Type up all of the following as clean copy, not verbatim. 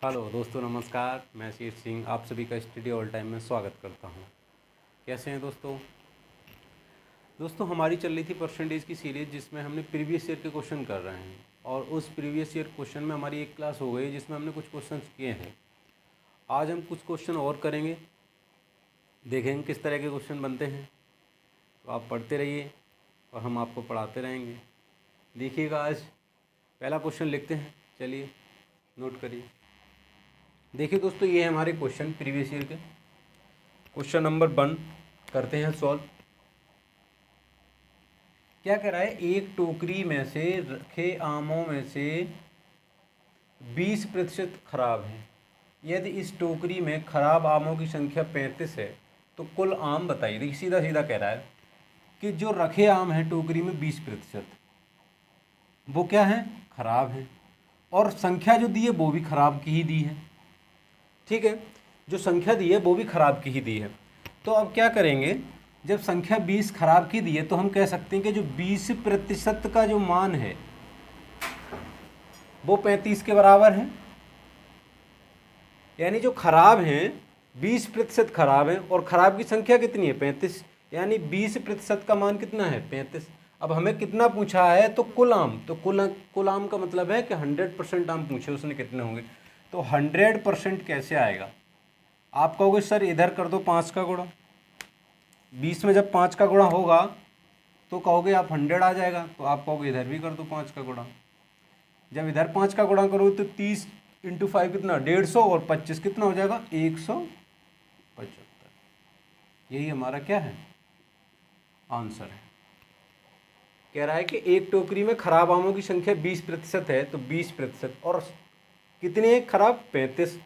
Hello दोस्तों, नमस्कार। मैं शीर सिंह आप सभी का स्टडी ऑल टाइम में स्वागत करता हूं। कैसे हैं दोस्तों हमारी चल रही थी परसेंटेज की सीरीज़, जिसमें हमने प्रीवियस ईयर के क्वेश्चन कर रहे हैं। और उस प्रीवियस ईयर क्वेश्चन में हमारी एक क्लास हो गई जिसमें हमने कुछ क्वेश्चन किए हैं। आज हम कुछ क्वेश्चन और करेंगे, देखेंगे किस तरह के क्वेश्चन बनते हैं। तो आप पढ़ते रहिए और हम आपको पढ़ाते रहेंगे। देखिएगा, आज पहला क्वेश्चन लिखते हैं। चलिए नोट करिए। देखिए दोस्तों, ये है हमारे क्वेश्चन प्रीवियस ईयर के। क्वेश्चन नंबर 1 करते हैं सॉल्व। क्या कह रहा है, एक टोकरी में से रखे आमों में से 20% खराब हैं। यदि इस टोकरी में खराब आमों की संख्या 35 है तो कुल आम बताइए। देखिए, सीधा सीधा कह रहा है कि जो रखे आम हैं टोकरी में 20%, वो क्या है, खराब हैं। और संख्या जो दी है वो भी खराब की ही दी है। ठीक है, जो संख्या दी है वो भी खराब की ही दी है। तो अब क्या करेंगे, जब संख्या 20 खराब की दी है तो हम कह सकते हैं कि जो 20% का जो मान है वो 35 के बराबर है। यानी जो खराब हैं 20% खराब हैं और खराब की संख्या कितनी है, 35। यानी 20% का मान कितना है, 35। अब हमें कितना पूछा है, तो कुल आम। तो कुल आम का मतलब है कि 100% आम पूछे उसने, कितने होंगे। तो 100% कैसे आएगा। आप कहोगे सर इधर कर दो 5 का गुणा। 20 में जब 5 का गुणा होगा तो कहोगे आप 100 आ जाएगा। तो आप कहोगे इधर भी कर दो 5 का गुणा। जब इधर 5 का गुणा करोगे तो 30 × 5 कितना, 150, और 25 कितना हो जाएगा, 175। यही हमारा क्या है, आंसर है। कह रहा है कि एक टोकरी में खराब आमों की संख्या 20% है, तो 20%, और कितने खराब, 35।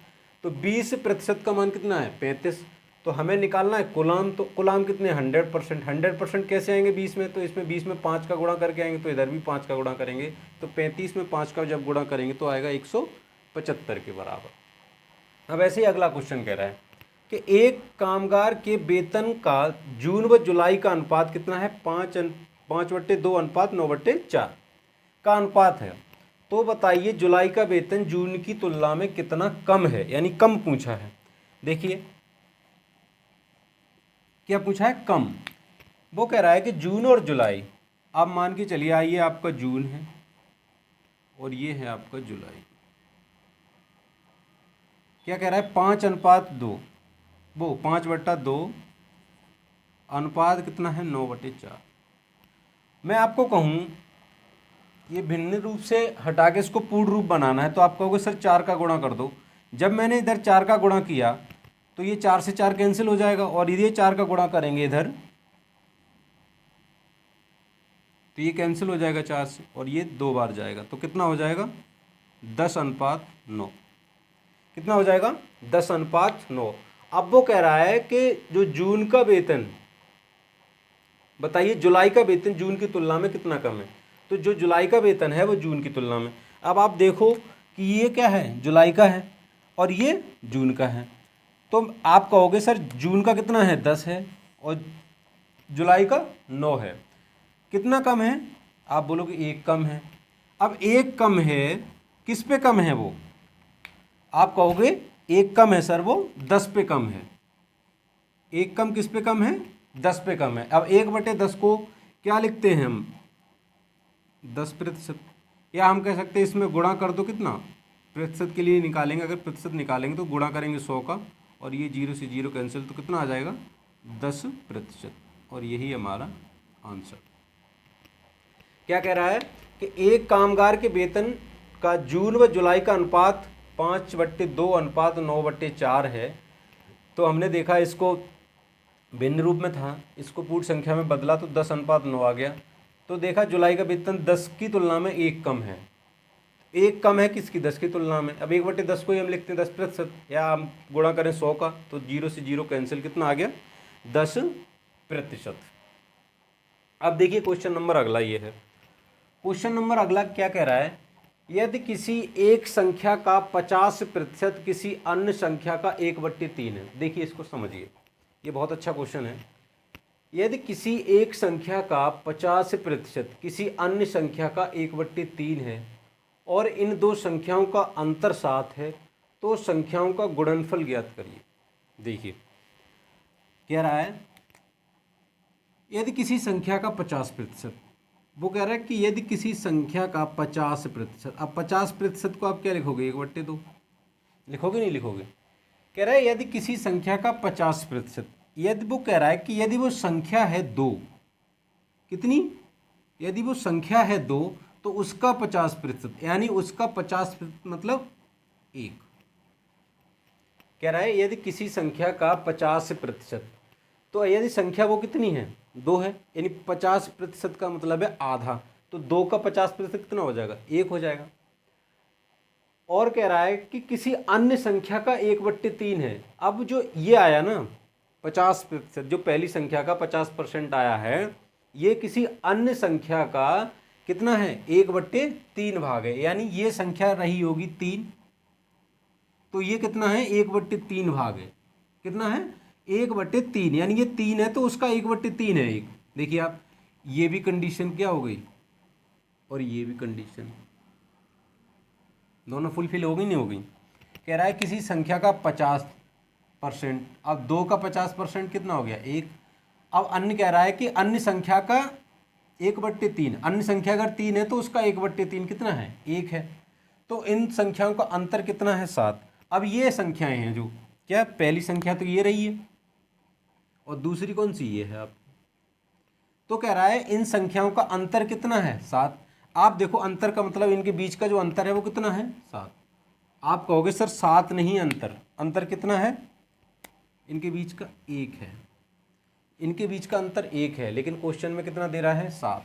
तो 20% का मान कितना है, 35। तो हमें निकालना है कुल आम। तो कुल आम कितने, 100%। 100% कैसे आएंगे 20 में, तो इसमें 20 में 5 का गुणा करके आएंगे, तो इधर भी 5 का गुणा करेंगे। तो 35 में 5 का जब गुणा करेंगे तो आएगा 175 के बराबर। अब ऐसे ही अगला क्वेश्चन कह रहा है कि एक कामगार के वेतन का जून व जुलाई का अनुपात कितना है, 5/2:9/4 का अनुपात है। तो बताइए जुलाई का वेतन जून की तुलना में कितना कम है, यानी कम पूछा है। देखिए क्या पूछा है, कम। वो कह रहा है कि जून और जुलाई, आप मान के चलिए, आइए आपका जून है और ये है आपका जुलाई। क्या कह रहा है, 5:2, वो 5/2 अनुपात कितना है, 9/4। मैं आपको कहूँ ये भिन्न रूप से हटा के इसको पूर्ण रूप बनाना है, तो आप कहोगे सर 4 का गुणा कर दो। जब मैंने इधर 4 का गुणा किया तो ये 4 से 4 कैंसिल हो जाएगा, और ये 4 का गुणा करेंगे इधर तो ये कैंसिल हो जाएगा 4 से, और ये 2 बार जाएगा, तो कितना हो जाएगा, 10:9। कितना हो जाएगा, 10:9। अब वो कह रहा है कि जो जून का वेतन, बताइए जुलाई का वेतन जून की तुलना में कितना कम है। तो जो जुलाई का वेतन है वो जून की तुलना में, अब आप देखो कि ये क्या है, जुलाई का है और ये जून का है। तो आप कहोगे सर जून का कितना है, 10 है, और जुलाई का 9 है। कितना कम है, आप बोलोगे 1 कम है। अब 1 कम है, किस पे कम है वो, आप कहोगे 1 कम है सर, वो 10 पे कम है। 1 कम किस पे कम है, 10 पे कम है। अब 1/10 को क्या लिखते हैं हम, 10%। या हम कह सकते हैं इसमें गुणा कर दो, कितना, प्रतिशत के लिए निकालेंगे, अगर प्रतिशत निकालेंगे तो गुणा करेंगे 100 का, और ये 0 से 0 कैंसिल, तो कितना आ जाएगा, 10%। और यही हमारा आंसर। क्या कह रहा है कि एक कामगार के वेतन का जून व जुलाई का अनुपात 5/2:9/4 है। तो हमने देखा इसको भिन्न रूप में था, इसको पूर्ण संख्या में बदला तो 10:9 आ गया। तो देखा जुलाई का वेतन 10 की तुलना में 1 कम है। 1 कम है किसकी, 10 की तुलना में। अब 1/10 को ही हम लिखते हैं 10%, या हम गुणा करें 100 का, तो 0 से 0 कैंसिल, कितना आ गया, 10%। अब देखिए क्वेश्चन नंबर अगला ये है। क्वेश्चन नंबर अगला क्या कह रहा है, यदि किसी एक संख्या का 50% किसी अन्य संख्या का 1/3 है। देखिए इसको समझिए, ये बहुत अच्छा क्वेश्चन है। यदि किसी एक संख्या का 50% किसी अन्य संख्या का 1/3 है और इन दो संख्याओं का अंतर 7 है, तो संख्याओं का गुणनफल ज्ञात करिए। देखिए कह रहा है यदि किसी संख्या का 50%, वो कह रहा है कि यदि किसी संख्या का 50%, अब 50% को आप क्या लिखोगे, 1/2 लिखोगे, नहीं लिखोगे। कह रहा है यदि किसी संख्या का 50%, यदि वो कह रहा है कि यदि वो संख्या है 2, कितनी, यदि वो संख्या है 2 तो उसका 50%, यानी उसका 50% मतलब 1। कह रहा है यदि किसी संख्या का 50%, तो यदि संख्या वो कितनी है, 2 है, यानी 50% का मतलब है आधा, तो 2 का 50% कितना हो जाएगा, 1 हो जाएगा। और कह रहा है कि किसी अन्य संख्या का 1/3 है। अब जो ये आया ना 50%, जो पहली संख्या का 50% आया है, ये किसी अन्य संख्या का कितना है, 1/3 भाग है, यानी ये संख्या रही होगी 3, तो ये कितना है, 1/3 भाग है, कितना है, 1/3, यानी ये 3 है तो उसका 1/3 है 1। देखिए आप, ये भी कंडीशन क्या हो गई और ये भी कंडीशन, दोनों फुलफिल हो गई, नहीं हो गई। कह रहा है किसी संख्या का 50%, अब 2 का 50% कितना हो गया, 1। अब अन्य कह रहा है कि अन्य संख्या का 1/3, अन्य संख्या अगर 3 है तो उसका 1/3 कितना है, 1 है। तो इन संख्याओं का अंतर कितना है, 7। अब ये संख्याएं हैं जो, क्या पहली संख्या तो ये रही है और दूसरी कौन सी ये है आप, तो कह रहा है इन संख्याओं का अंतर कितना है, 7। आप देखो अंतर का मतलब इनके बीच का जो अंतर है वो कितना है, 7। आप कहोगे सर 7 नहीं, अंतर कितना है, इनके बीच का 1 है, इनके बीच का अंतर 1 है, लेकिन क्वेश्चन में कितना दे रहा है, 7।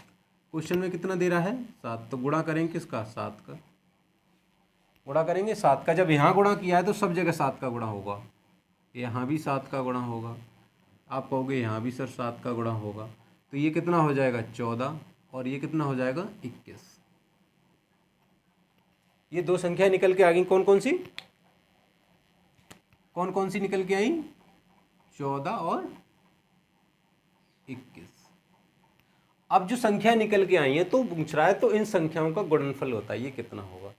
क्वेश्चन में कितना दे रहा है, 7। तो गुणा करेंगे किसका, 7 का गुणा करेंगे, 7 का। जब यहाँ गुणा किया है तो सब जगह 7 का गुणा होगा, यहाँ भी 7 का गुणा होगा। आप कहोगे यहाँ भी सर 7 का गुणा होगा, तो ये कितना हो जाएगा, 14, और ये कितना हो जाएगा, 21। ये दो संख्या निकल के आ गई, कौन कौन सी निकल के आई, 14 और 21। अब जो संख्या निकल के आई है तो पूछ रहा है तो इन संख्याओं का गुणनफल होता है, ये कितना होगा।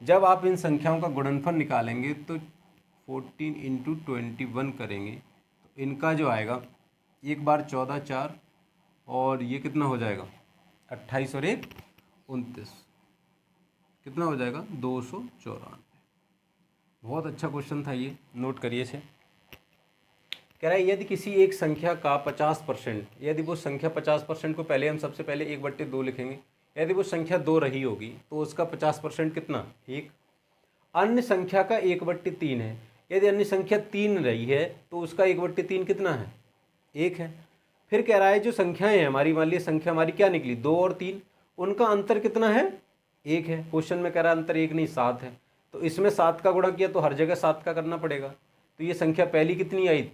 जब आप इन संख्याओं का गुणनफल निकालेंगे तो 14 × 21 करेंगे तो इनका जो आएगा, एक बार 14 4, और ये कितना हो जाएगा, 28 और 1 29, कितना हो जाएगा, 294। बहुत अच्छा क्वेश्चन था ये, नोट करिए इसे। कह रहा है यदि किसी एक संख्या का 50%, यदि वो संख्या 50% को पहले हम सबसे पहले 1/2 लिखेंगे, यदि वो संख्या 2 रही होगी तो उसका 50% कितना, 1। अन्य संख्या का 1/3 है, यदि अन्य संख्या 3 रही है तो उसका 1/3 कितना है, 1 है। फिर कह रहा है जो संख्याएं हैं हमारी, मान लीजिए संख्या हमारी क्या निकली, 2 और 3, उनका अंतर कितना है, 1 है। क्वेश्चन में कह रहा है अंतर 1 नहीं 7 है, तो इसमें 7 का गुणा किया तो हर जगह 7 का करना पड़ेगा। तो ये संख्या पहली कितनी आई,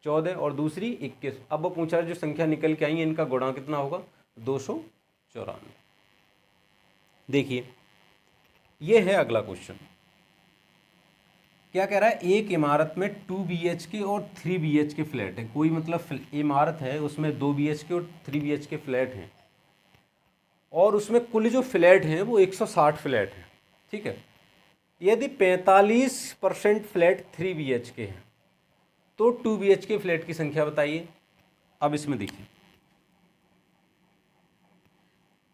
14, और दूसरी 21। अब वो पूछा जो संख्या निकल के आई है इनका गुणा कितना होगा, 294। देखिए ये है अगला क्वेश्चन। क्या कह रहा है, एक इमारत में 2 BHK और 3 BHK फ्लैट है। कोई मतलब इमारत है उसमें 2 BHK और 3 BHK फ्लैट हैं, और उसमें कुल जो फ्लैट हैं वो 160 फ्लैट हैं, ठीक है। यदि 45% फ्लैट 3 BHK हैं तो 2 BHK फ्लैट की संख्या बताइए। अब इसमें देखिए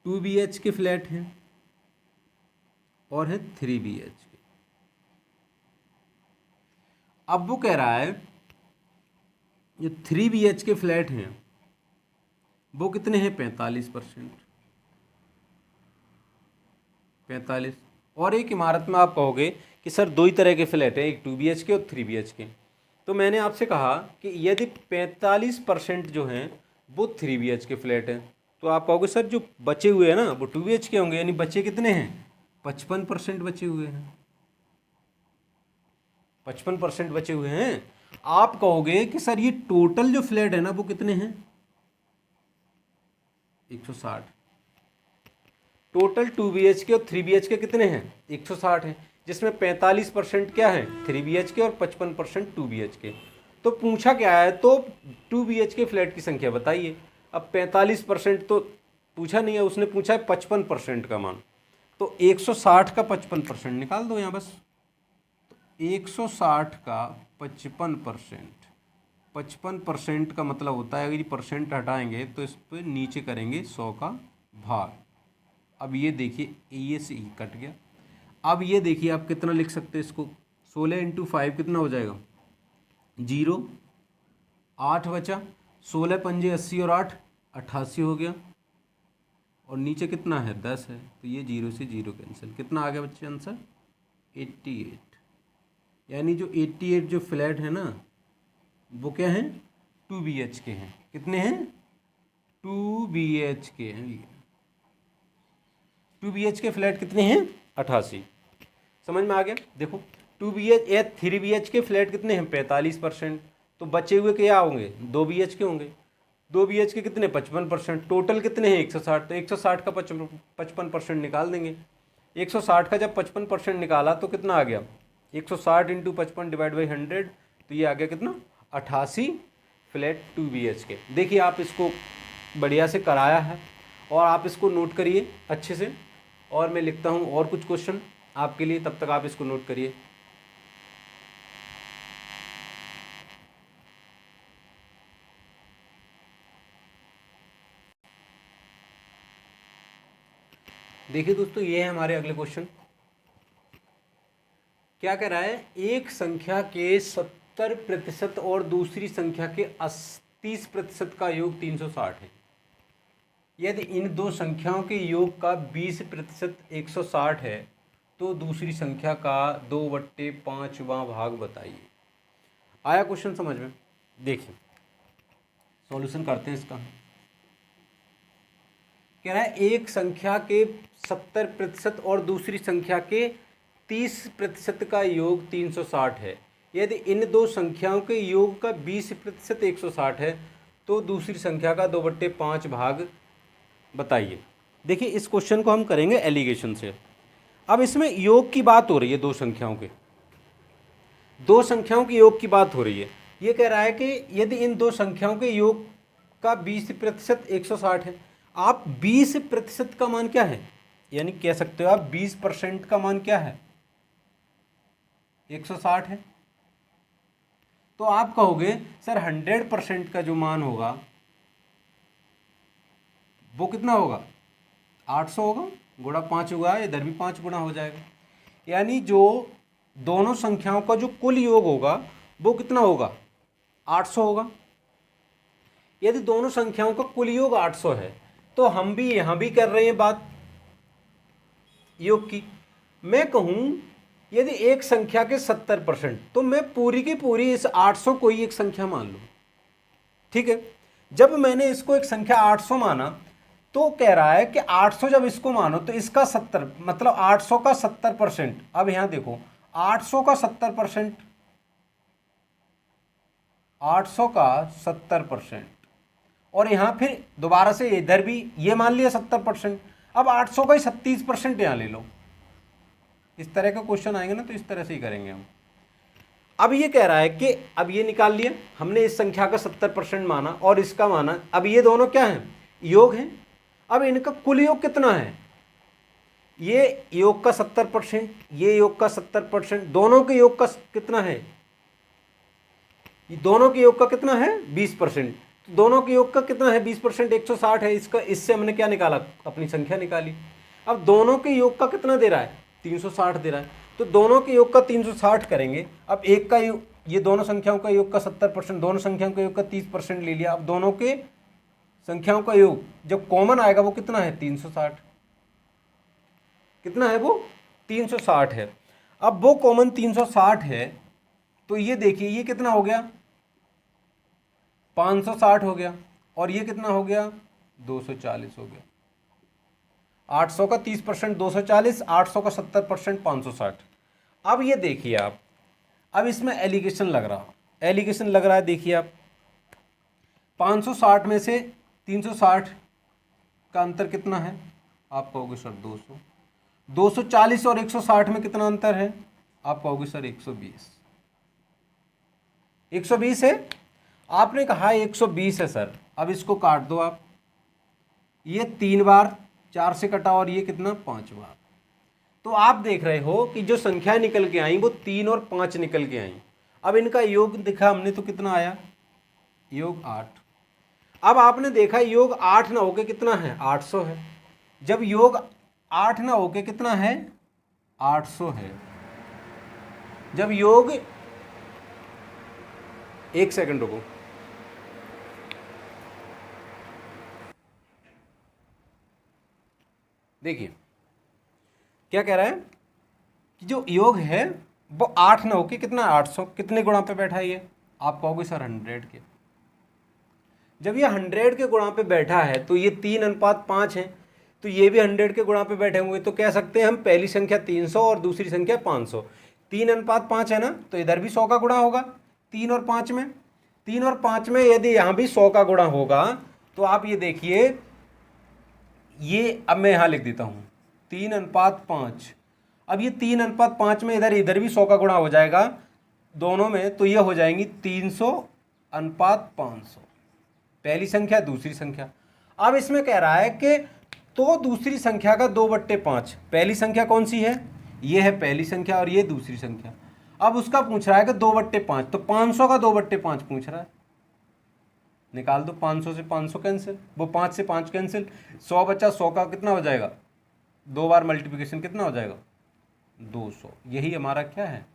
2 BHK फ्लैट हैं और है 3 BHK। अब वो कह रहा है जो 3 BHK फ्लैट हैं वो कितने हैं, 45%, 45। और एक इमारत में आप कहोगे कि सर दो ही तरह के फ्लैट हैं, एक 2 BHK और 3 BHK। तो मैंने आपसे कहा कि यदि 45% जो हैं वो 3 BHK फ्लैट हैं, तो आप कहोगे सर जो बचे हुए हैं ना वो 2 BHK होंगे, यानी बचे कितने हैं, 55% बचे हुए हैं, 55% बचे हुए हैं। आप कहोगे कि सर ये टोटल जो फ्लैट है ना वो कितने हैं, 160। टोटल 2 BHK और 3 BHK कितने हैं, 160 हैं, जिसमें 45% क्या है, 3 BHK और 55% 2 BHK। तो पूछा क्या है, तो 2 BHK फ्लैट की संख्या बताइए। अब 45% तो पूछा नहीं है, उसने पूछा है 55% का मान, तो 160 का 55% निकाल दो यहाँ बस। 160 का 55%, 55% का मतलब होता है, अगर ये परसेंट हटाएंगे तो इस पर नीचे करेंगे 100 का भाग। अब ये देखिए ये से ही कट गया। अब ये देखिए आप कितना लिख सकते हैं इसको, 16 इंटू 5 कितना हो जाएगा, 0, 8 बचा, 16 पंजे 80 और 8 88 हो गया, और नीचे कितना है 10 है, तो ये 0 से 0 कैंसिल, कितना आ गया बच्चे आंसर 88। यानी जो 88 जो फ्लैट है ना वो क्या है 2 BHK हैं। कितने हैं 2 BHK हैं। 2 BHK फ्लैट कितने हैं 88। समझ में आ गया। देखो 3 BHK फ्लैट कितने हैं 45%, तो बचे हुए क्या होंगे 2 BHK होंगे। 2 BHK कितने 55%, टोटल कितने हैं 160, तो 160 का 55% निकाल देंगे। 160 का जब 55% निकाला तो कितना आ गया 160 इंटू 55 डिवाइड बाई 100, तो ये आ गया कितना 88 फ्लैट 2 BHK। देखिए आप इसको बढ़िया से कराया है और आप इसको नोट करिए अच्छे से, और मैं लिखता हूँ और कुछ क्वेश्चन आपके लिए, तब तक आप इसको नोट करिए। देखिए दोस्तों ये है हमारे अगले क्वेश्चन। क्या कह रहा है, एक संख्या के 70% और दूसरी संख्या के 30% का योग 360 है। यदि इन दो संख्याओं के योग का 20% 160 है तो दूसरी संख्या का 2/5वां भाग बताइए। आया क्वेश्चन समझ में। देखिए सॉल्यूशन करते हैं इसका। कह रहा है एक संख्या के 70% और दूसरी संख्या के 30% का योग 360 है। यदि इन दो संख्याओं के योग का 20% 160 है तो दूसरी संख्या का 2/5 भाग बताइए। देखिए इस क्वेश्चन को हम करेंगे एलिगेशन से। अब इसमें योग की बात हो रही है, दो संख्याओं के योग की बात हो रही है। ये कह रहा है कि यदि इन दो संख्याओं के योग का 20% 160 है, आप 20% का मान क्या है, यानी कह सकते हो आप 20% का मान क्या है 160 है, तो आप कहोगे सर 100% का जो मान होगा वो कितना होगा 800 होगा, गुणा 5 होगा, इधर भी 5 गुणा हो जाएगा। यानी जो दोनों संख्याओं का जो कुल योग होगा वो कितना होगा 800 होगा। यदि दोनों संख्याओं का कुल योग 800 है तो हम भी यहां भी कर रहे हैं बात योग की। मैं कहूं यदि एक संख्या के 70%, तो मैं पूरी की पूरी इस 800 को ही एक संख्या मान लूं। ठीक है, जब मैंने इसको एक संख्या 800 माना तो कह रहा है कि 800 जब इसको मानो तो इसका 70 मतलब 800 का 70%। अब यहां देखो 800 का 70%, 800 का 70%, और यहां फिर दोबारा से इधर भी ये मान लिया 70%। अब 800 का ही 37% यहां ले लो। इस तरह का क्वेश्चन आएंगे ना तो इस तरह से ही करेंगे हम। अब ये कह रहा है कि अब ये निकाल लिया हमने, इस संख्या का 70% माना और इसका माना। अब ये दोनों क्या हैं योग हैं। अब इनका कुल योग कितना है, ये योग का 70%, ये योग का 70%, दोनों के योग का कितना है, दोनों के योग का कितना है 20%। दोनों के योग का कितना है 20%, 160 है इसका। इससे हमने क्या निकाला अपनी संख्या निकाली। अब दोनों के योग का कितना दे रहा है 360 दे रहा है, तो दोनों के योग का 360 करेंगे। अब एक का योग, ये दोनों संख्याओं का योग का 70%, दोनों संख्याओं का योग का 30% ले लिया। अब दोनों के संख्याओं का योग जब कॉमन आएगा वो कितना है 360, कितना है वो 360 है। अब वो कॉमन 360 है तो ये देखिए ये कितना हो गया 560 हो गया, और ये कितना हो गया 240 हो गया। 800 का 30% 240, 800 का 70% 560। अब ये देखिए आप, अब इसमें एलिगेशन लग रहा है। देखिए आप 560 में से 360 का अंतर कितना है, आप कहोगे सर 200। 240 और 160 में कितना अंतर है, आप कहोगे सर 120। 120 है, आपने कहा 120 है सर। अब इसको काट दो आप, ये 3 बार 4 से कटा और ये कितना 5 बार, तो आप देख रहे हो कि जो संख्या निकल के आई वो 3 और 5 निकल के आई। अब इनका योग दिखा हमने तो कितना आया, योग 8। अब आपने देखा योग 8 ना होके कितना है, 800 है। जब योग 8 ना होके कितना है, 800 है। जब योग, एक सेकंड रुको, देखिए क्या कह रहा है कि जो योग है वो 8 ना होके कितना, 800। कितने गुणा पे बैठा है ये, आप कहोगे सर 100 के। जब ये 100 के गुणा पे बैठा है तो ये 3:5 है, तो ये भी 100 के गुणा पे बैठे होंगे। तो कह सकते हैं हम पहली संख्या 300 और दूसरी संख्या 500। 3:5 है ना, तो इधर भी 100 का गुणा होगा 3 और 5 में। 3 और 5 में यदि यहाँ भी 100 का गुणा होगा तो आप ये देखिए, ये अब मैं यहाँ लिख देता हूँ 3:5। अब ये 3:5 में इधर भी 100 का गुणा हो जाएगा दोनों में, तो ये हो जाएंगी 300:500, पहली संख्या दूसरी संख्या। अब इसमें कह रहा है कि तो दूसरी संख्या का 2/5, पहली संख्या कौन सी है, ये है पहली संख्या और ये दूसरी संख्या। अब उसका पूछ रहा है कि 2/5, तो 500 का 2/5 पूछ रहा है। निकाल दो, 500 से 500 कैंसिल, वो 5 से 5 कैंसिल, 100 बचा, 100 का कितना हो जाएगा, 2 बार मल्टीप्लिकेशन कितना हो जाएगा, 200। यही हमारा क्या है,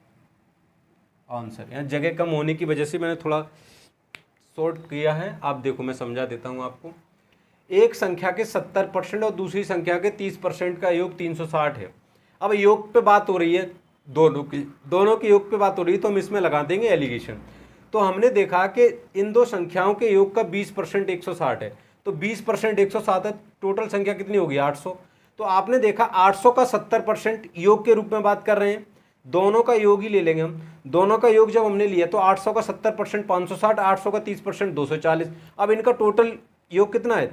आंसर। यहाँ जगह कम होने की वजह से मैंने थोड़ा शॉर्ट किया है। आप देखो मैं समझा देता हूँ आपको। एक संख्या के 70% और दूसरी संख्या के 30% का योग 360 है। अब योग पे बात हो रही है, दोनों के योग पे बात हो रही है, तो हम इसमें लगा देंगे एलिगेशन। तो हमने देखा कि इन दो संख्याओं के योग का 20% 160 है, तो 20% 160 है, टोटल संख्या कितनी होगी, 800। तो आपने देखा 800 का 70% योग के रूप में बात कर रहे हैं, दोनों का योग ही ले लेंगे हम। दोनों का योग जब हमने लिया तो 800 का 70% 560, 800 का 30% 240। अब इनका टोटल योग कितना है,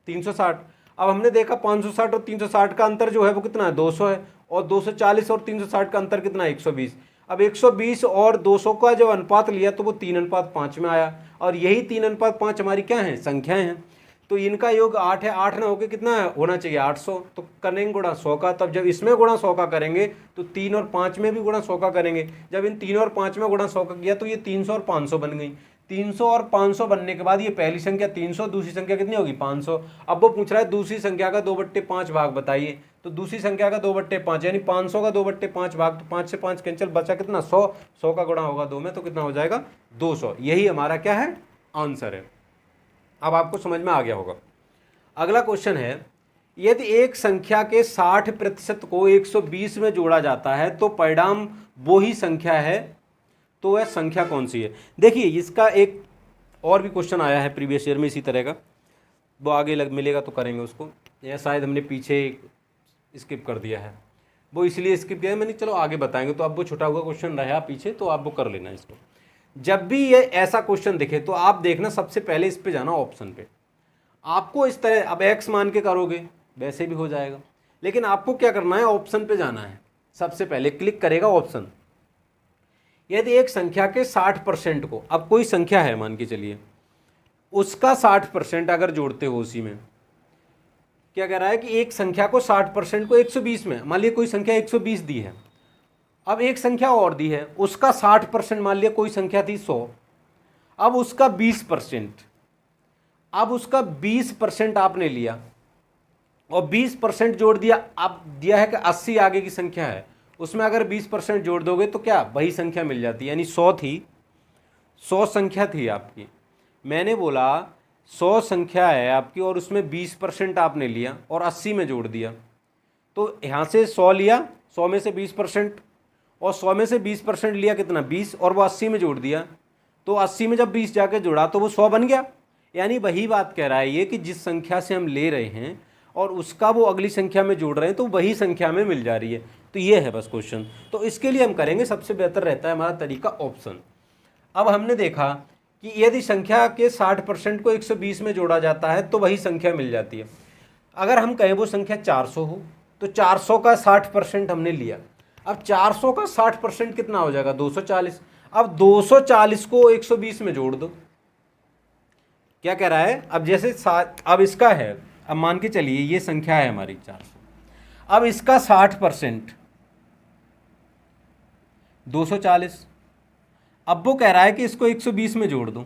360। अब हमने देखा 560 और 360 का अंतर जो है वो कितना है, 200 है, और 240 और 360 का अंतर कितना है, 120। अब 120 और 200 का जब अनुपात लिया तो वो 3:5 में आया, और यही 3:5 हमारी क्या है, संख्याएं हैं। तो इनका योग 8 है, 8 ना होकर कितना होना चाहिए, 800। तो करेंगे गुणा 100 का, तब जब इसमें गुणा 100 का करेंगे तो 3 और 5 में भी गुणा 100 का करेंगे। जब इन 3 और 5 में गुणा 100 का किया तो ये 300 और 500 बन गई। 300 और 500 बनने के बाद ये पहली संख्या 300, दूसरी संख्या कितनी होगी, 500। अब वो पूछ रहा है दूसरी संख्या का 2/5 भाग बताइए। तो दूसरी संख्या का 2/5 यानी 500 का 2/5 भाग, तो 5 से 5 कैंसिल, बचा कितना, 100। 100 का गुणा होगा 2 में तो कितना हो जाएगा, 200। यही हमारा क्या है, आंसर है। अब आपको समझ में आ गया होगा। अगला क्वेश्चन है, यदि एक संख्या के 60% को 120 में जोड़ा जाता है तो परिणाम वो ही संख्या है, तो वह संख्या कौन सी है। देखिए इसका एक और भी क्वेश्चन आया है प्रीवियस ईयर में इसी तरह का, वो आगे मिलेगा तो करेंगे उसको, या शायद हमने पीछे स्किप कर दिया है, वो इसलिए स्किप किया है मैंने, चलो आगे बताएंगे। तो अब वो छुटा हुआ क्वेश्चन रहा पीछे, तो आप वो कर लेना इसको। जब भी ये ऐसा क्वेश्चन दिखे तो आप देखना सबसे पहले इस पे जाना, ऑप्शन पे। आपको इस तरह, अब x मान के करोगे वैसे भी हो जाएगा, लेकिन आपको क्या करना है, ऑप्शन पे जाना है। सबसे पहले क्लिक करेगा ऑप्शन। यदि एक संख्या के 60% को, अब कोई संख्या है मान के चलिए, उसका 60% अगर जोड़ते हो उसी में, क्या कह रहा है कि एक संख्या को 60% को 120 में, मान लिया कोई संख्या 120 दी है, अब एक संख्या और दी है उसका 60%, मान लिया कोई संख्या थी 100, अब उसका 20%, अब उसका 20% आपने लिया और 20% जोड़ दिया। अब दिया है कि 80 आगे की संख्या है, उसमें अगर 20% जोड़ दोगे तो क्या वही संख्या मिल जाती है। यानी 100 थी, 100 संख्या थी आपकी, मैंने बोला 100 संख्या है आपकी और उसमें 20% आपने लिया और 80 में जोड़ दिया, तो यहाँ से 100 लिया, 100 में से 20% और 100 में से 20% लिया कितना, 20, और वो 80 में जोड़ दिया, तो 80 में जब 20 जाके जोड़ा तो वो 100 बन गया। यानी वही बात कह रहा है ये कि जिस संख्या से हम ले रहे हैं और उसका वो अगली संख्या में जोड़ रहे हैं तो वही संख्या में मिल जा रही है। तो ये है बस क्वेश्चन। तो इसके लिए हम करेंगे, सबसे बेहतर रहता है हमारा तरीका ऑप्शन। अब हमने देखा कि यदि संख्या के 60% को 120 में जोड़ा जाता है तो वही संख्या मिल जाती है। अगर हम कहें वो संख्या 400 हो तो 400 का 60% हमने लिया, अब 400 का 60% कितना हो जाएगा, 240। अब 240 को 120 में जोड़ दो, क्या कह रहा है, अब जैसे अब इसका है, अब मान के चलिए ये संख्या है हमारी 400, अब इसका 60% 240। अब वो कह रहा है कि इसको 120 में जोड़ दूं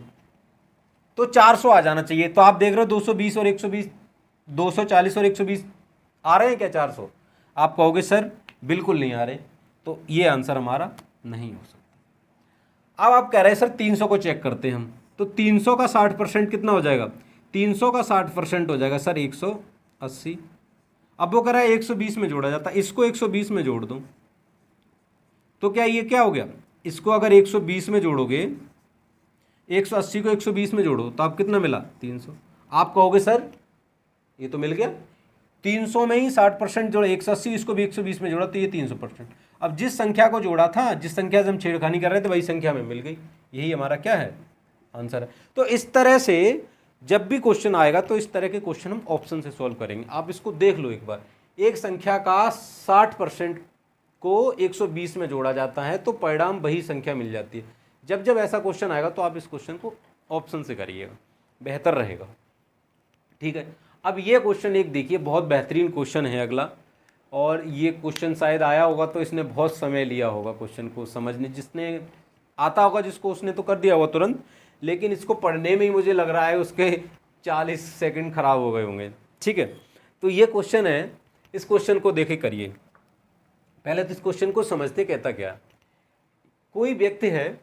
तो 400 आ जाना चाहिए। तो आप देख रहे हो 220 और 120, 240 और 120 आ रहे हैं क्या 400? आप कहोगे सर बिल्कुल नहीं आ रहे, तो ये आंसर हमारा नहीं हो सकता। अब आप कह रहे हैं सर 300 को चेक करते हैं हम, तो 300 का 60% कितना हो जाएगा? 300 का 60% हो जाएगा सर 180। अब वो कह रहा है 120 में जोड़ा जाता, इसको 120 में जोड़ दूं तो क्या ये क्या हो गया? इसको अगर 120 में जोड़ोगे, 180 को 120 में जोड़ो तो आप कितना मिला? 300। आप कहोगे सर ये तो मिल गया, 300 में ही 60% जोड़ा, 180 इसको भी 120 में जोड़ा तो ये 300%। अब जिस संख्या को जोड़ा था, जिस संख्या से हम छेड़खानी कर रहे थे, वही संख्या में मिल गई। यही हमारा क्या है? आंसर है। तो इस तरह से जब भी क्वेश्चन आएगा तो इस तरह के क्वेश्चन हम ऑप्शन से सॉल्व करेंगे। आप इसको देख लो एक बार, एक संख्या का 60% को 120 में जोड़ा जाता है तो परिणाम वही संख्या मिल जाती है। जब जब ऐसा क्वेश्चन आएगा तो आप इस क्वेश्चन को ऑप्शन से करिएगा, बेहतर रहेगा। ठीक है, अब ये क्वेश्चन एक देखिए, बहुत बेहतरीन क्वेश्चन है अगला, और ये क्वेश्चन शायद आया होगा तो इसने बहुत समय लिया होगा क्वेश्चन को समझने, जिसने आता होगा जिसको उसने तो कर दिया होगा तुरंत, लेकिन इसको पढ़ने में ही मुझे लग रहा है उसके 40 सेकंड खराब हो गए होंगे। ठीक है, तो ये क्वेश्चन है, इस क्वेश्चन को देखे करिए। पहले तो इस क्वेश्चन को समझते, कहता क्या, कोई व्यक्ति है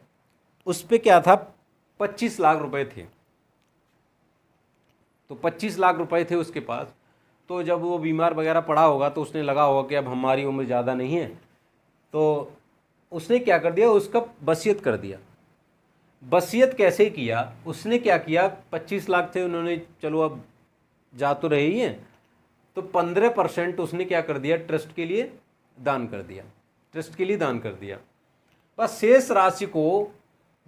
उस पर क्या था 25 लाख रुपए थे, तो 25 लाख रुपए थे उसके पास। तो जब वो बीमार वगैरह पड़ा होगा तो उसने लगा होगा कि अब हमारी उम्र ज़्यादा नहीं है, तो उसने क्या कर दिया, उसका वसीयत कर दिया। वसीयत कैसे किया? उसने क्या किया, 25 लाख थे, उन्होंने चलो अब जा तो रहे ही हैं, तो 15% उसने क्या कर दिया, ट्रस्ट के लिए दान कर दिया, ट्रस्ट के लिए दान कर दिया। बस शेष राशि को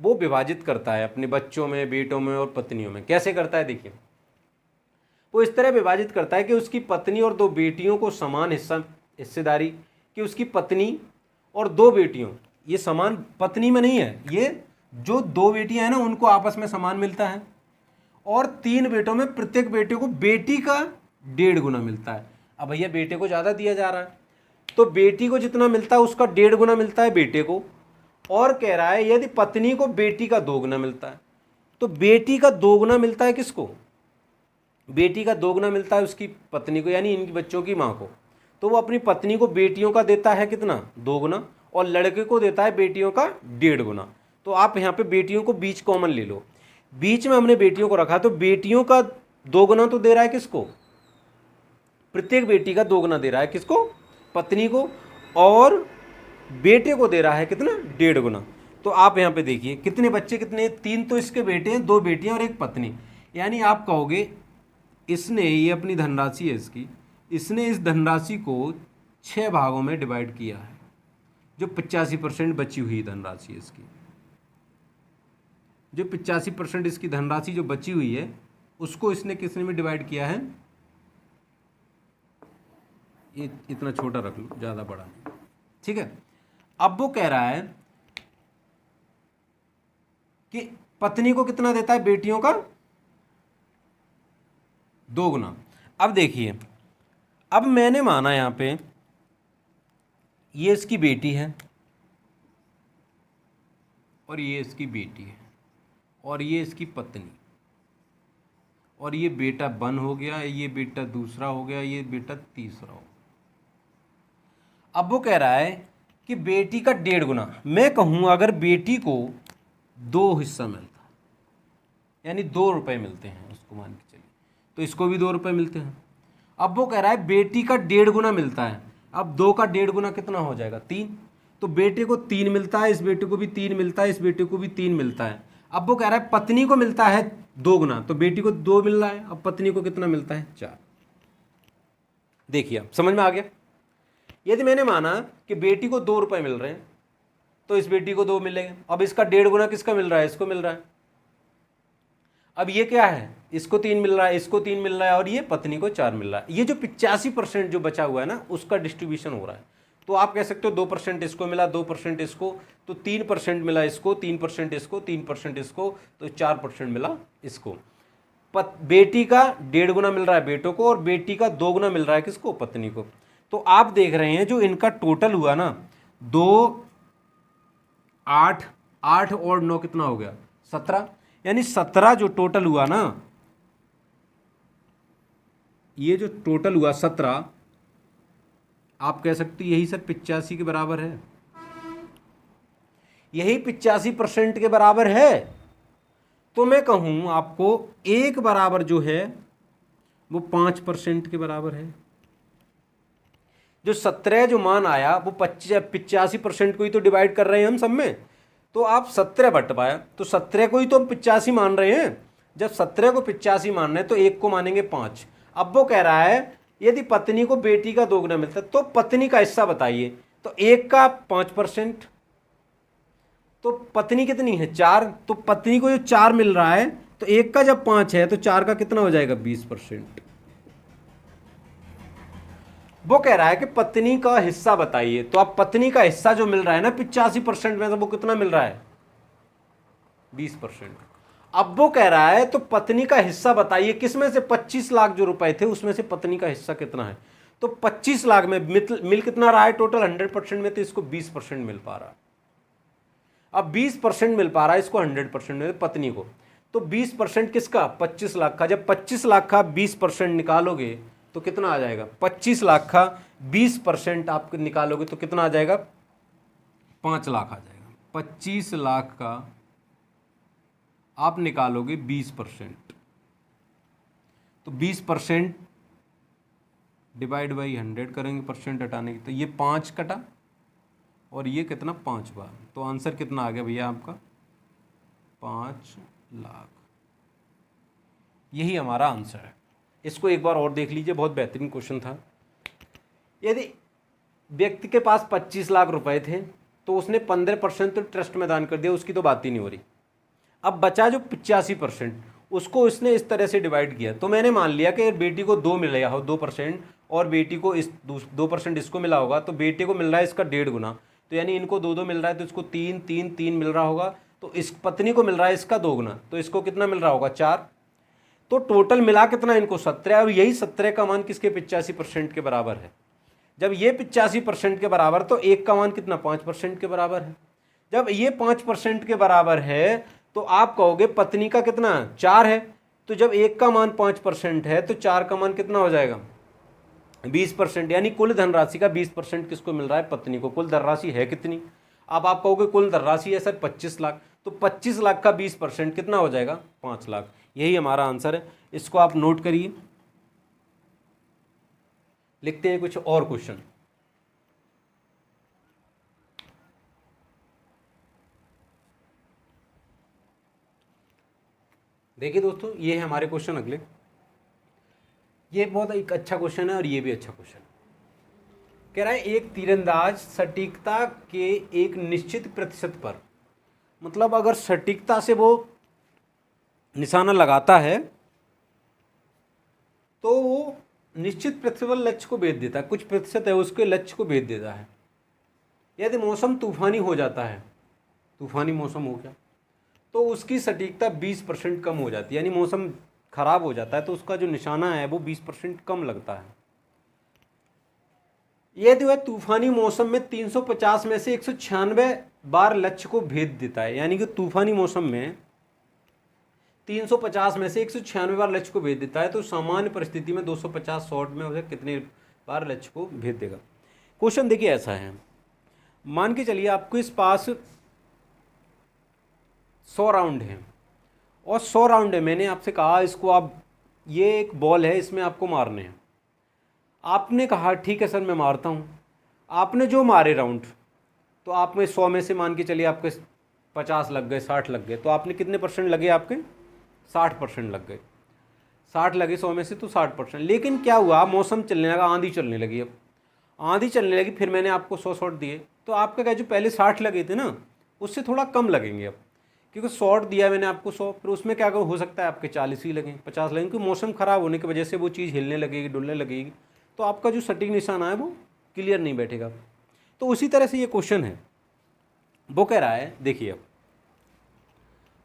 वो विभाजित करता है अपने बच्चों में, बेटों में और पत्नियों में। कैसे करता है देखिए, वो इस तरह विभाजित करता है कि उसकी पत्नी और 2 बेटियों को समान हिस्सेदारी, कि उसकी पत्नी और 2 बेटियों, ये समान, पत्नी में नहीं है, ये जो 2 बेटियां हैं ना उनको आपस में समान मिलता है, और 3 बेटों में प्रत्येक बेटे को बेटी का 1.5 गुना मिलता है। अब भैया बेटे को ज़्यादा दिया जा रहा है तो बेटी को जितना मिलता है उसका 1.5 गुना मिलता है बेटे को, और कह रहा है यदि पत्नी को बेटी का 2 गुना मिलता है, तो बेटी का 2 गुना मिलता है किसको? बेटी का 2 गुना मिलता है उसकी पत्नी को, यानी इनके बच्चों की माँ को। तो वो अपनी पत्नी को बेटियों का देता है कितना? 2 गुना, और लड़के को देता है बेटियों का 1.5 गुना। तो आप यहाँ पे बेटियों को बीच कॉमन ले लो, बीच में हमने बेटियों को रखा, तो बेटियों का 2 गुना तो दे रहा है किसको? प्रत्येक बेटी का 2 गुना दे रहा है किसको? पत्नी को, और बेटे को दे रहा है कितना? 1.5 गुना। तो आप यहाँ पे देखिए कितने बच्चे, कितने? 3 तो इसके बेटे हैं, 2 बेटियां और 1 पत्नी, यानी आप कहोगे इसने, ये अपनी धनराशि है इसकी, इसने इस धनराशि को 6 भागों में डिवाइड किया है, जो 85% बची हुई धनराशि है इसकी, जो 85% इसकी धनराशि जो बची हुई है उसको इसने किसने में डिवाइड किया है? ये इतना छोटा रख लो, ज़्यादा बड़ा नहीं। ठीक है, अब वो कह रहा है कि पत्नी को कितना देता है? बेटियों का 2 गुना। अब देखिए, अब मैंने माना यहाँ पे ये इसकी बेटी है, और ये इसकी बेटी है, और ये इसकी पत्नी, और ये बेटा 1 हो गया, ये बेटा दूसरा हो गया, ये बेटा तीसरा हो गया। अब वो कह रहा है कि बेटी का 1.5 गुना, मैं कहूँ अगर बेटी को 2 हिस्सा मिलता, यानी 2 रुपये मिलते हैं उसको, मान के चलिए, तो इसको भी 2 रुपये मिलते हैं। अब वो कह रहा है बेटी का 1.5 गुना मिलता है, अब 2 का 1.5 गुना कितना हो जाएगा? 3। तो बेटे को 3 मिलता है, इस बेटे को भी 3 मिलता है, इस बेटे को भी 3 मिलता है। अब वो कह रहा है पत्नी को मिलता है 2 गुना, तो बेटी को 2 मिल रहा है, अब पत्नी को कितना मिलता है? 4। देखिए अब समझ में आ गया। यदि मैंने माना कि बेटी को 2 रुपये मिल रहे हैं तो इस बेटी को 2 मिलेंगे, अब इसका 1.5 गुना किसका मिल रहा है? इसको मिल रहा है। अब ये क्या है? इसको 3 मिल रहा है, इसको 3 मिल रहा है, और ये पत्नी को 4 मिल रहा है। ये जो 85% जो बचा हुआ है ना, उसका डिस्ट्रीब्यूशन हो रहा है। तो आप कह सकते हो 2% इसको मिला, 2% इसको, तो 3% मिला इसको, 3% इसको, 3% इसको, तो 4% मिला इसको। बेटी का 1.5 गुना मिल रहा है बेटों को, और बेटी का 2 गुना मिल रहा है किसको? पत्नी को। तो आप देख रहे हैं जो इनका टोटल हुआ ना, 2, 8, 8 और 9 कितना हो गया 17, यानी 17 जो टोटल हुआ ना, ये जो टोटल हुआ 17, आप कह सकते यही सर 85 के बराबर है, यही 85% के बराबर है। तो मैं कहूं आपको एक बराबर जो है वो 5% के बराबर है। जो 17 जो मान आया वो 85% को ही तो डिवाइड कर रहे हैं हम सब में, तो आप 17 बट पाया, तो 17 को ही तो हम 85 मान रहे हैं। जब 17 को 85 मान रहे हैं तो एक को मानेंगे 5। अब वो कह रहा है यदि पत्नी को बेटी का दोगुना मिलता है तो पत्नी का हिस्सा बताइए, तो एक का 5%, तो पत्नी कितनी है 4, तो पत्नी को जो 4 मिल रहा है, तो एक का जब 5 है तो 4 का कितना हो जाएगा 20%। वो कह रहा है कि पत्नी का हिस्सा बताइए, तो अब पत्नी का हिस्सा जो मिल रहा है ना 85% में, तो वो कितना मिल रहा है 20%। अब वो कह रहा है तो पत्नी का हिस्सा बताइए, किसमें से 25 लाख जो रुपए थे उसमें से पत्नी का हिस्सा कितना है, तो 25 लाख में मिल कितना रहा है टोटल 100% में, तो इसको 20% मिल पा रहा है। अब 20% मिल पा रहा है इसको 100% में पत्नी को, तो 20% किसका 25 लाख का। जब 25 लाख का 20% निकालोगे तो कितना आ जाएगा, 25 लाख का 20% आप निकालोगे तो कितना आ जाएगा 5 लाख आ जाएगा। 25 लाख का आप निकालोगे 20%, तो 20% डिवाइड बाई 100 करेंगे परसेंट हटाने की, तो ये 5 कटा और ये कितना 5 बार, तो आंसर कितना आ गया भैया आपका 5 लाख। यही हमारा आंसर है। इसको एक बार और देख लीजिए, बहुत बेहतरीन क्वेश्चन था। यदि व्यक्ति के पास 25 लाख रुपए थे तो उसने 15% तो ट्रस्ट में दान कर दिया, उसकी तो बात ही नहीं हो रही। अब बचा जो 85%, उसको इसने इस तरह से डिवाइड किया, तो मैंने मान लिया कि बेटी को 2 मिल रहा हो 2%, और बेटी को इस 2% इसको मिला होगा, तो बेटे को मिल रहा है इसका 1.5 गुना, तो यानी इनको 2 मिल रहा है तो इसको 3 मिल रहा होगा, तो इस पत्नी को मिल रहा है इसका 2 गुना, तो इसको कितना मिल रहा होगा 4, तो टोटल मिला कितना इनको 17, और यही 17 का मान किसके 85% के बराबर है। जब ये 85% के बराबर, तो एक का मान कितना 5% के बराबर है। जब ये 5% के बराबर है तो आप कहोगे पत्नी का कितना 4 है, तो जब एक का मान 5% है तो 4 का मान कितना हो जाएगा 20%, यानी कुल धनराशि का 20% किसको मिल रहा है पत्नी को। कुल धनराशि है कितनी, अब आप कहोगे कुल धनराशि है सर 25 लाख, तो 25 लाख का 20% कितना हो जाएगा 5 लाख। यही हमारा आंसर है। इसको आप नोट करिए। लिखते हैं कुछ और क्वेश्चन। देखिए दोस्तों, ये है हमारे क्वेश्चन अगले। ये बहुत एक अच्छा क्वेश्चन है और ये भी अच्छा क्वेश्चन है। कह रहा है एक तीरंदाज सटीकता के एक निश्चित प्रतिशत पर, मतलब अगर सटीकता से वो निशाना लगाता है तो वो निश्चित प्रतिशत पर लक्ष्य को भेद देता है, कुछ प्रतिशत है उसके लक्ष्य को भेद देता है। यदि मौसम तूफानी हो जाता है, तूफानी मौसम हो गया, तो उसकी सटीकता 20% कम हो जाती है, यानी मौसम खराब हो जाता है तो उसका जो निशाना है वो 20% कम लगता है। यदि वह तूफानी मौसम में 350 में से 196 बार लक्ष्य को भेद देता है, यानी कि तूफानी मौसम में 350 में से 196 बार लक्ष्य को भेद देता है, तो सामान्य परिस्थिति में 250 शॉट में उसे कितने बार लक्ष्य को भेद देगा। क्वेश्चन देखिए ऐसा है, मान के चलिए आपको इस पास 100 राउंड है और 100 राउंड है। मैंने आपसे कहा इसको आप, ये एक बॉल है इसमें आपको मारने हैं। आपने कहा ठीक है सर मैं मारता हूँ। आपने जो मारे राउंड, तो आप में 100 में से मान के चलिए आपके 50 लग गए, 60 लग गए, तो आपने कितने परसेंट लगे आपके 60% लग गए। 60 लगे 100 में से तो 60%। लेकिन क्या हुआ, मौसम चलने लगा, आंधी चलने लगी। अब आंधी चलने लगी, फिर मैंने आपको 100 शॉट दिए, तो आपका क्या जो पहले 60 लगे थे ना उससे थोड़ा कम लगेंगे अब, क्योंकि शॉट दिया मैंने आपको 100, फिर उसमें क्या हो सकता है आपके 40 ही लगें, 50 लगेंगे, क्योंकि मौसम ख़राब होने की वजह से वो चीज़ हिलने लगेगी, डुलने लगेगी, तो आपका जो सटीक निशाना है वो क्लियर नहीं बैठेगा। तो उसी तरह से ये क्वेश्चन है, वो कह रहा है, देखिए अब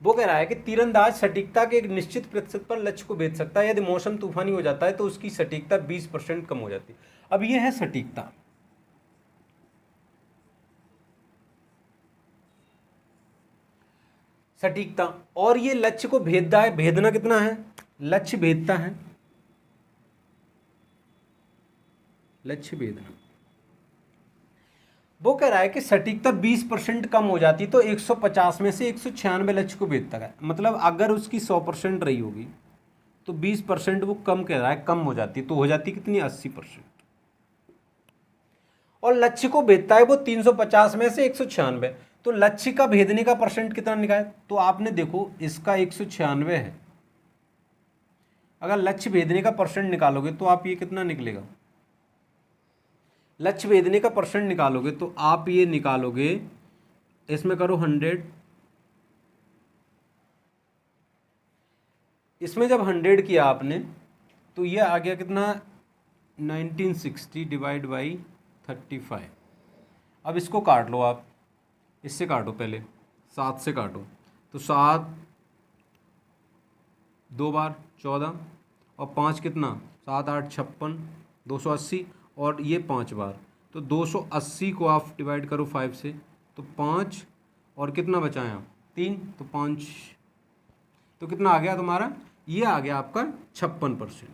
वो कह रहा है कि तीरंदाज सटीकता के एक निश्चित प्रतिशत पर लक्ष्य को भेद सकता है। यदि मौसम तूफानी हो जाता है तो उसकी सटीकता 20% कम हो जाती है। अब ये है सटीकता। सटीकता और ये लक्ष्य को भेदता है, भेदना कितना है, लक्ष्य भेदता है, लक्ष्य भेदना। वो कह रहा है कि सटीकता 20% कम हो जाती तो 150 में से 196 लक्ष्य को भेदता है। मतलब अगर उसकी 100% रही होगी तो 20% वो कम कह रहा है, कम हो जाती, तो हो जाती कितनी, 80%। और लक्ष्य को भेदता है वो 350 में से 196, तो लक्ष्य का भेदने का परसेंट कितना निकाले, तो आपने देखो इसका 196 है, अगर लक्ष्य भेदने का परसेंट निकालोगे तो आप ये कितना निकलेगा, लक्ष्य भेदने का परसेंट निकालोगे तो आप ये निकालोगे, इसमें करो 100, इसमें जब 100 किया आपने तो ये आ गया कितना, 1960 डिवाइड बाई 35। अब इसको काट लो आप, इससे काटो, पहले 7 से काटो, तो 7 2 बार 14 और 5 कितना, 7 8 56, 280 और ये 5 बार, तो 280 को आप डिवाइड करो 5 से, तो 5 और कितना बचाया 3, तो 5, तो कितना आ गया तुम्हारा, ये आ गया आपका 56%।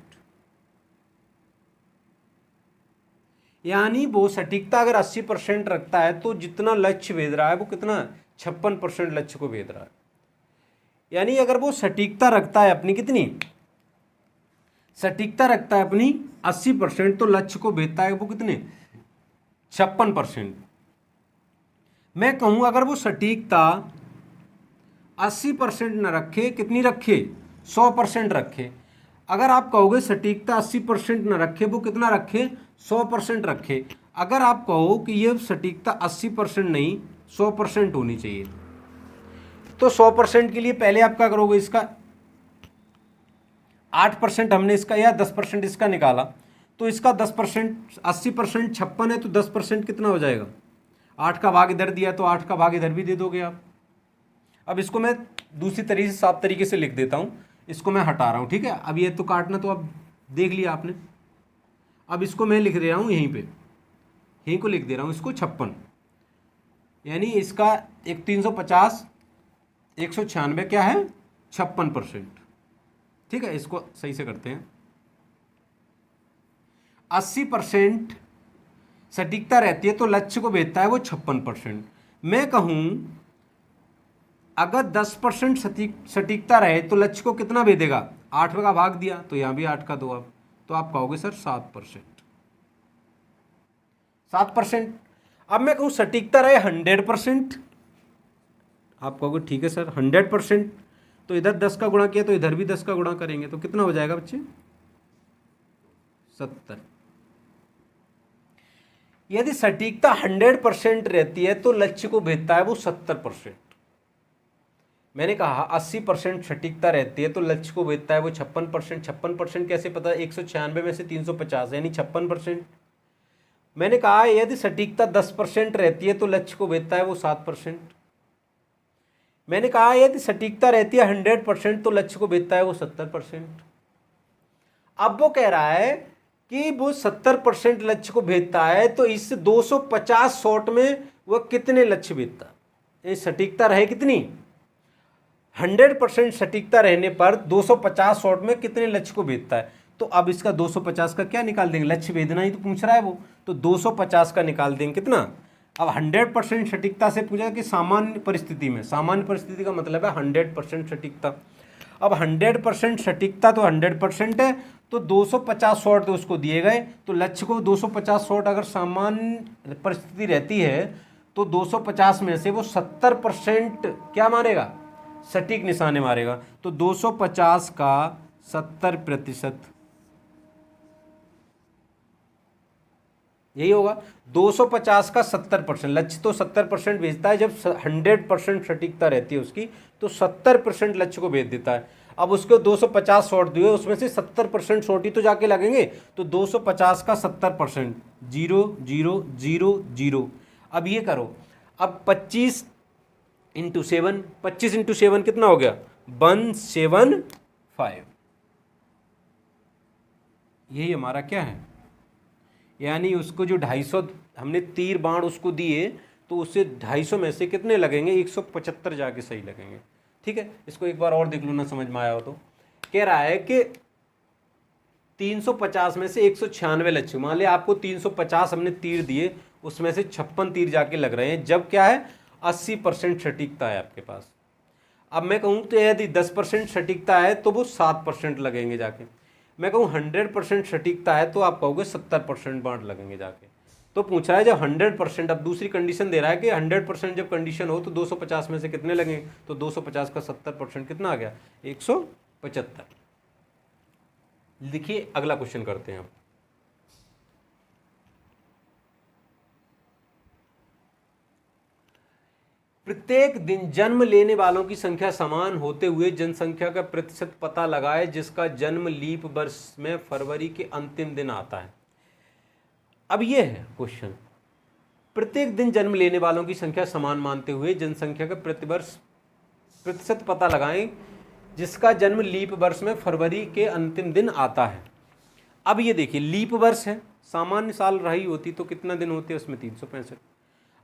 यानी वो सटीकता अगर 80% रखता है तो जितना लक्ष्य भेद रहा है वो कितना, 56% लक्ष्य को भेद रहा है। यानी अगर वो सटीकता रखता है अपनी कितनी, सटीकता रखता है अपनी 80%, तो लक्ष्य को भेदता है वो कितने, 56%। मैं कहूँ अगर वो सटीकता 80% न रखे, कितनी रखे, 100% रखे। अगर आप कहोगे सटीकता 80% न रखे, वो कितना रखे, 100% रखे। अगर आप कहो कि ये सटीकता 80% नहीं 100% होनी चाहिए, तो 100% के लिए पहले आप क्या करोगे, इसका 8% हमने इसका या 10% इसका निकाला, तो इसका 10%, 80% 56 है तो 10% कितना हो जाएगा, 8 का भाग इधर दिया तो 8 का भाग इधर भी दे दोगे आप। अब इसको मैं दूसरी तरीके से, साफ तरीके से लिख देता हूँ, इसको मैं हटा रहा हूँ, ठीक है। अब ये तो काटना तो अब देख लिया आपने, अब इसको मैं लिख रहा हूँ यहीं पे, यहीं को लिख दे रहा हूँ इसको 56, यानी इसका एक 350 196 क्या है, 56%, ठीक है। इसको सही से करते हैं, 80% सटीकता रहती है तो लक्ष्य को भेदता है वो 56%। मैं कहूँ अगर 10% सटीकता रहे तो लक्ष्य को कितना भेदेगा, 8 का भाग दिया तो यहाँ भी 8 का दो आप, तो आप कहोगे सर 7%, 7%। अब मैं कहूँ सटीकता रहे 100%, आप कहोगे ठीक है सर 100%, तो इधर 10 का गुणा किया तो इधर भी 10 का गुणा करेंगे तो कितना हो जाएगा बच्चे, 70। यदि सटीकता 100% रहती है तो लक्ष्य को भेदता है वो 70%। मैंने कहा 80% सटीकता रहती है तो लक्ष्य को भेदता है वो 56%। 56% कैसे पता, 196 में से 350 यानी 56%। मैंने कहा यदि सटीकता 10% रहती है तो लक्ष्य को भेदता है वो 7%। मैंने कहा यदि सटीकता रहती है 100% तो लक्ष्य को भेदता है वो 70%। अब वो कह रहा है कि वो 70% लक्ष्य को भेदता है, तो इससे 250 शॉट में वह कितने लक्ष्य भेदता है, सटीकता रहे कितनी, 100% सटीकता रहने पर 250 शॉट में कितने लक्ष्य को भेदता है। तो अब इसका 250 का क्या निकाल देंगे, लक्ष्य भेदना ही तो पूछ रहा है वो, तो 250 का निकाल देंगे कितना। अब 100% सटीकता से पूछा कि सामान्य परिस्थिति में, सामान्य परिस्थिति का मतलब है 100% सटीकता। अब 100% सटीकता तो 100% है, तो 250 शॉट तो उसको दिए गए, तो लक्ष्य को 250 शॉट अगर सामान्य परिस्थिति रहती है तो 250 में से वो 70% क्या मारेगा, सटीक निशाने मारेगा। तो 250 का 70%, यही होगा 250 का 70%। लक्ष्य तो 70% भेजता है, जब 100% सटीकता रहती है उसकी तो 70% लक्ष्य को भेज देता है। अब उसको 250 शॉट दिए, उसमें से 70% शॉट ही तो जाके लगेंगे, तो 250 का 70%, 0 0 0 0। अब ये करो, अब 25 इंटू 7, 25 इंटू 7 कितना हो गया, 175। यही हमारा क्या है, यानी उसको जो 250 हमने तीर बाण उसको दिए तो उससे 250 में से कितने लगेंगे, 175 जाके सही लगेंगे। ठीक है, इसको एक बार और देख लो ना, समझ में आया हो तो। कह रहा है कि 350 में से 196 लक्ष्य, मान लिया आपको 350 हमने तीर दिए, उसमें से 56 तीर जाके लग रहे हैं, जब क्या है 80% सटीकता है आपके पास। अब मैं कहूँ तो यदि 10% सटीकता है तो वो 7% लगेंगे जाके। मैं कहूँ 100% सटीकता है तो आप कहोगे 70% बाण लगेंगे जाके। तो पूछ रहा है जब 100%, अब दूसरी कंडीशन दे रहा है कि 100% जब कंडीशन हो तो 250 में से कितने लगेंगे, तो 250 का 70% कितना आ गया, 175। देखिए अगला क्वेश्चन करते हैं अब। प्रत्येक दिन जन्म लेने वालों की संख्या समान होते हुए जनसंख्या का प्रतिशत पता लगाए जिसका जन्म लीप वर्ष में फरवरी के अंतिम दिन आता है। अब ये है क्वेश्चन, प्रत्येक दिन जन्म लेने वालों की संख्या समान मानते हुए जनसंख्या का प्रतिवर्ष प्रतिशत पता लगाएं जिसका जन्म लीप वर्ष में फरवरी के अंतिम दिन आता है। अब ये देखिए लीप वर्ष है, सामान्य साल रही होती तो कितना दिन होते हैं उसमें 365।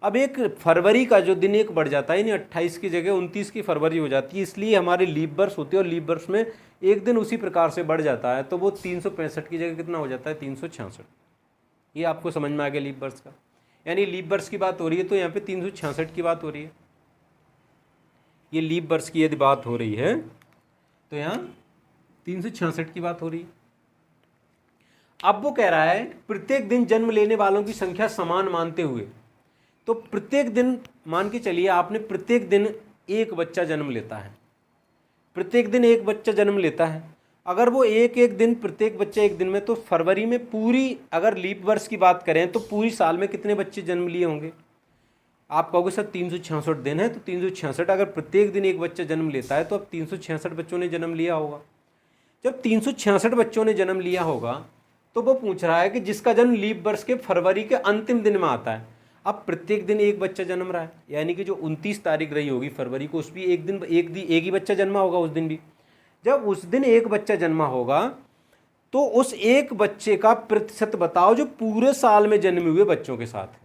अब एक फरवरी का जो दिन एक बढ़ जाता है, यानी 28 की जगह 29 की फरवरी हो जाती है, इसलिए हमारे लीप वर्ष होते हैं और लीप वर्ष में एक दिन उसी प्रकार से बढ़ जाता है, तो वो 365 की जगह कितना हो जाता है, 366। ये आपको समझ में आ गया लीप वर्ष का, यानी लीप वर्ष की बात हो रही है तो यहाँ पे 366 की बात हो रही है। ये लीप वर्ष की यदि बात हो रही है तो यहाँ 366 की बात हो रही है। अब वो कह रहा है प्रत्येक दिन जन्म लेने वालों की संख्या समान मानते हुए, तो प्रत्येक दिन मान के चलिए आपने प्रत्येक दिन एक बच्चा जन्म लेता है, प्रत्येक दिन एक बच्चा जन्म लेता है। अगर वो एक एक दिन प्रत्येक बच्चा एक दिन में, तो फरवरी में पूरी अगर लीप वर्ष की बात करें तो पूरी साल में कितने बच्चे जन्म लिए होंगे। आप कहोगे सर 366 दिन है, तो 366 अगर प्रत्येक दिन एक बच्चा जन्म लेता है तो अब 366 बच्चों ने जन्म लिया होगा। जब 366 बच्चों ने जन्म लिया होगा तो वो पूछ रहा है कि जिसका जन्म लीप वर्ष के फरवरी के अंतिम दिन में आता है। अब प्रत्येक दिन एक बच्चा जन्म रहा है, यानी कि जो 29 तारीख रही होगी फरवरी को, उस भी एक ही बच्चा जन्मा होगा उस दिन भी। जब उस दिन एक बच्चा जन्मा होगा तो उस एक बच्चे का प्रतिशत बताओ जो पूरे साल में जन्मे हुए बच्चों के साथ है।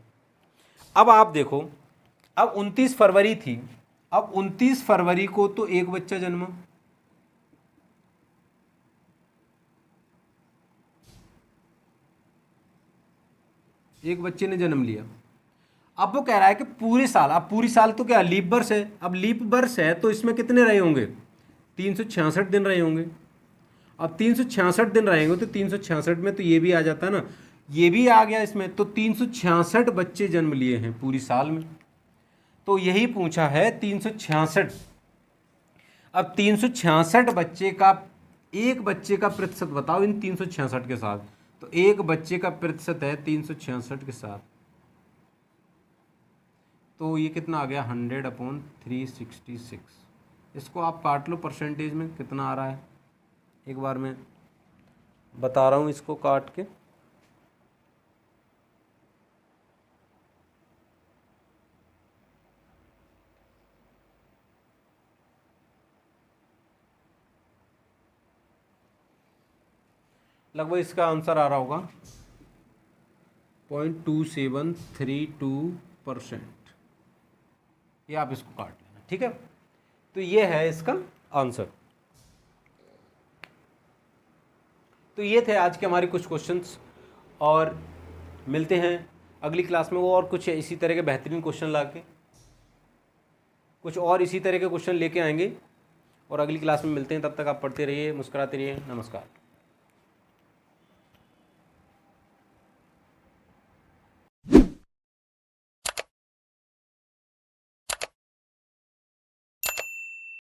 अब आप देखो, अब 29 फरवरी थी, अब 29 फरवरी को तो एक बच्चा जन्मा, एक बच्चे ने जन्म लिया। अब वो कह रहा है कि पूरे साल, अब पूरी साल तो क्या लीप वर्ष है, अब लीप वर्ष है तो इसमें कितने रहे होंगे, 366 दिन रहे होंगे। अब 366 दिन रहेंगे तो 366 में तो ये भी आ जाता है ना, ये भी आ गया इसमें, तो 366 बच्चे जन्म लिए हैं पूरी साल में। तो यही पूछा है 366। अब 366 बच्चे का, एक बच्चे का प्रतिशत बताओ इन 366 के साथ, तो एक बच्चे का प्रतिशत है 366 के साथ, तो ये कितना आ गया 100/366। इसको आप काट लो परसेंटेज में कितना आ रहा है, एक बार मैं बता रहा हूँ इसको काट के। लगभग इसका आंसर आ रहा होगा 0.2732%। ये आप इसको काट लेना, ठीक है। तो ये है इसका आंसर। तो ये थे आज के हमारे कुछ क्वेश्चंस, और मिलते हैं अगली क्लास में वो और कुछ इसी तरह के बेहतरीन क्वेश्चन लाके, कुछ और इसी तरह के क्वेश्चन लेके आएंगे, और अगली क्लास में मिलते हैं। तब तक आप पढ़ते रहिए, मुस्कुराते रहिए। नमस्कार।